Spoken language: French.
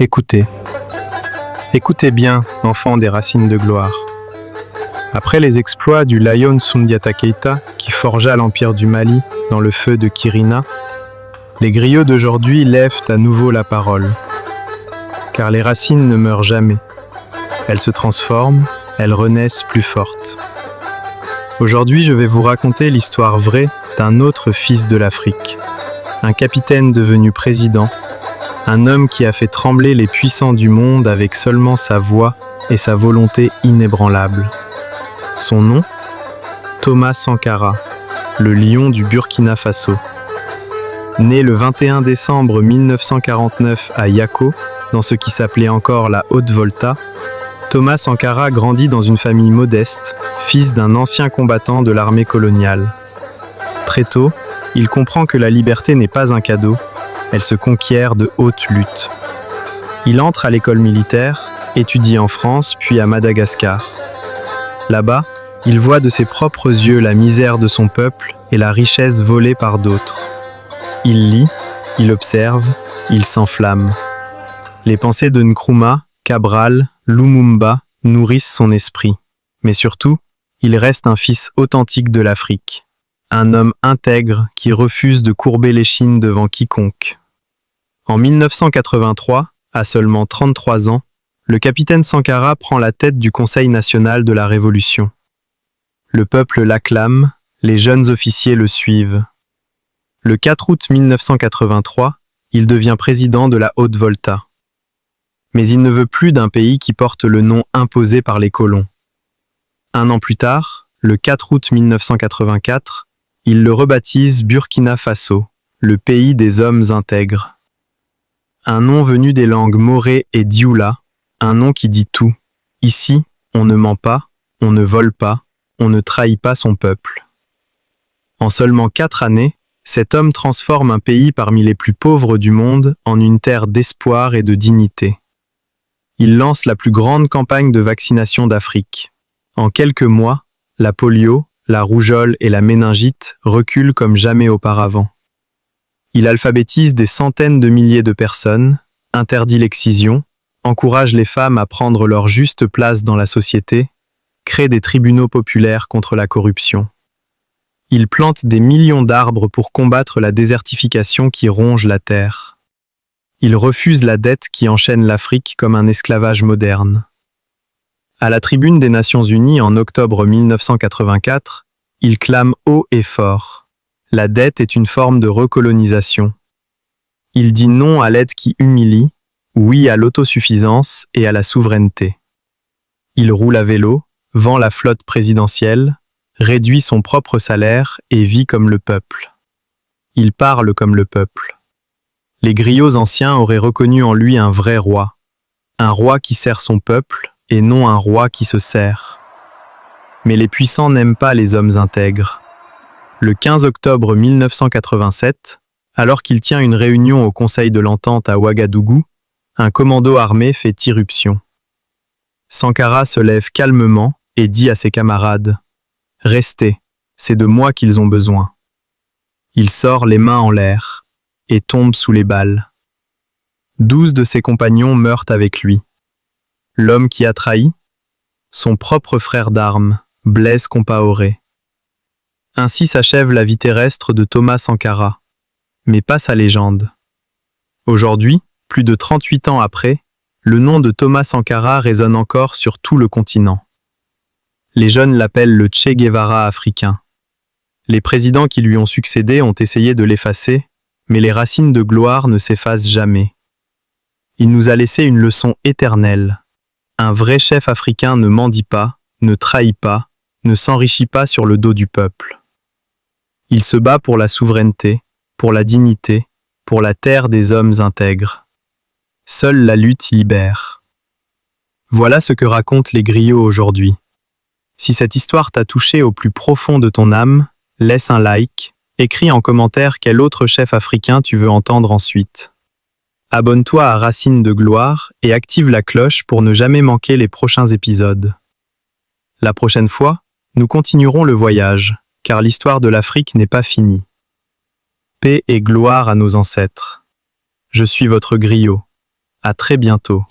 Écoutez. Écoutez bien, enfants des racines de gloire. Après les exploits du Lion Sundiata Keita, qui forgea l'empire du Mali dans le feu de Kirina, les griots d'aujourd'hui lèvent à nouveau la parole. Car les racines ne meurent jamais. Elles se transforment, elles renaissent plus fortes. Aujourd'hui, je vais vous raconter l'histoire vraie d'un autre fils de l'Afrique. Un capitaine devenu président, un homme qui a fait trembler les puissants du monde avec seulement sa voix et sa volonté inébranlable. Son nom ? Thomas Sankara, le lion du Burkina Faso. Né le 21 décembre 1949 à Yako, dans ce qui s'appelait encore la Haute-Volta, Thomas Sankara grandit dans une famille modeste, fils d'un ancien combattant de l'armée coloniale. Très tôt, il comprend que la liberté n'est pas un cadeau, elle se conquiert de haute lutte. Il entre à l'école militaire, étudie en France puis à Madagascar. Là-bas, il voit de ses propres yeux la misère de son peuple et la richesse volée par d'autres. Il lit, il observe, il s'enflamme. Les pensées de Nkrumah, Cabral, Lumumba nourrissent son esprit. Mais surtout, il reste un fils authentique de l'Afrique. Un homme intègre qui refuse de courber l'échine devant quiconque. En 1983, à seulement 33 ans, le capitaine Sankara prend la tête du Conseil national de la Révolution. Le peuple l'acclame, les jeunes officiers le suivent. Le 4 août 1983, il devient président de la Haute-Volta. Mais il ne veut plus d'un pays qui porte le nom imposé par les colons. Un an plus tard, le 4 août 1984, il le rebaptise Burkina Faso, le pays des hommes intègres. Un nom venu des langues moré et dioula, un nom qui dit tout. Ici, on ne ment pas, on ne vole pas, on ne trahit pas son peuple. En seulement 4 années, cet homme transforme un pays parmi les plus pauvres du monde en une terre d'espoir et de dignité. Il lance la plus grande campagne de vaccination d'Afrique. En quelques mois, la polio, la rougeole et la méningite reculent comme jamais auparavant. Il alphabétise des centaines de milliers de personnes, interdit l'excision, encourage les femmes à prendre leur juste place dans la société, crée des tribunaux populaires contre la corruption. Il plante des millions d'arbres pour combattre la désertification qui ronge la terre. Il refuse la dette qui enchaîne l'Afrique comme un esclavage moderne. À la tribune des Nations Unies en octobre 1984, il clame haut et fort. La dette est une forme de recolonisation. Il dit non à l'aide qui humilie, oui à l'autosuffisance et à la souveraineté. Il roule à vélo, vend la flotte présidentielle, réduit son propre salaire et vit comme le peuple. Il parle comme le peuple. Les griots anciens auraient reconnu en lui un vrai roi. Un roi qui sert son peuple et non un roi qui se sert. Mais les puissants n'aiment pas les hommes intègres. Le 15 octobre 1987, alors qu'il tient une réunion au Conseil de l'Entente à Ouagadougou, un commando armé fait irruption. Sankara se lève calmement et dit à ses camarades « Restez, c'est de moi qu'ils ont besoin. » Il sort les mains en l'air et tombe sous les balles. 12 de ses compagnons meurent avec lui. L'homme qui a trahi ? Son propre frère d'armes, Blaise Compaoré. Ainsi s'achève la vie terrestre de Thomas Sankara, mais pas sa légende. Aujourd'hui, plus de 38 ans après, le nom de Thomas Sankara résonne encore sur tout le continent. Les jeunes l'appellent le Che Guevara africain. Les présidents qui lui ont succédé ont essayé de l'effacer, mais les racines de gloire ne s'effacent jamais. Il nous a laissé une leçon éternelle. Un vrai chef africain ne mendie pas, ne trahit pas, ne s'enrichit pas sur le dos du peuple. Il se bat pour la souveraineté, pour la dignité, pour la terre des hommes intègres. Seule la lutte libère. Voilà ce que racontent les griots aujourd'hui. Si cette histoire t'a touché au plus profond de ton âme, laisse un like, écris en commentaire quel autre chef africain tu veux entendre ensuite. Abonne-toi à Racines de Gloire et active la cloche pour ne jamais manquer les prochains épisodes. La prochaine fois, nous continuerons le voyage, car l'histoire de l'Afrique n'est pas finie. Paix et gloire à nos ancêtres. Je suis votre griot. À très bientôt.